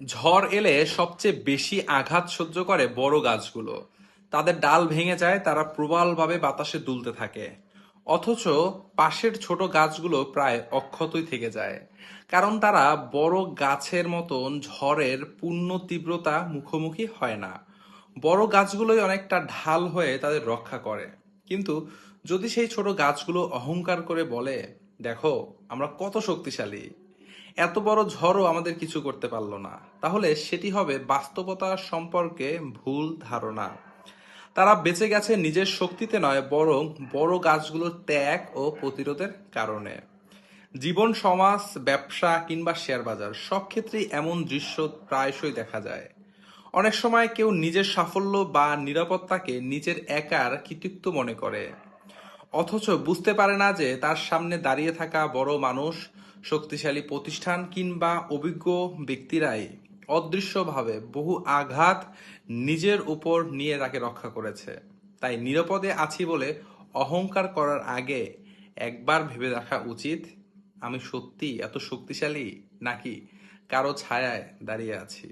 ঝড় এলে সবচেয়ে বেশি আঘাত সহ্য করে বড় গাছগুলো। তাদের ডাল ভেঙে যায়, তারা প্রবলভাবে বাতাসে দুলতে থাকে। অথচ পাশের ছোট গাছগুলো প্রায় অক্ষতই থেকে যায়, কারণ তারা বড় গাছের মতন ঝড়ের পূর্ণ তীব্রতা মুখোমুখি হয় না। বড় গাছগুলোই অনেকটা ঢাল হয়ে তাদের রক্ষা করে। কিন্তু যদি সেই ছোট গাছগুলো অহংকার করে বলে, দেখো আমরা কত শক্তিশালী, এত বড় ঝড়ও আমাদের কিছু করতে পারলো না, তাহলে সেটি হবে বাস্তবতা সম্পর্কে ভুল ধারণা। তারা বেঁচে গেছে নিজের শক্তিতে নয়, বরং বড় গাছগুলোর ত্যাগ ও প্রতিরোধের কারণে। জীবন, সমাজ, ব্যবসা কিংবা শেয়ার বাজার সব ক্ষেত্রেই এমন দৃশ্য প্রায়শই দেখা যায়। অনেক সময় কেউ নিজের সাফল্য বা নিরাপত্তাকে নিজের একার কৃতিত্ব মনে করে, অথচ বুঝতে পারে না যে তার সামনে দাঁড়িয়ে থাকা বড় মানুষ, শক্তিশালী প্রতিষ্ঠান কিংবা অভিজ্ঞ ব্যক্তিরাই অদৃশ্যভাবে বহু আঘাত নিজের উপর নিয়ে তাকে রক্ষা করেছে। তাই নিরাপদে আছি বলে অহংকার করার আগে একবার ভেবে দেখা উচিত, আমি সত্যি এত শক্তিশালী নাকি কারো ছায়ায় দাঁড়িয়ে আছি।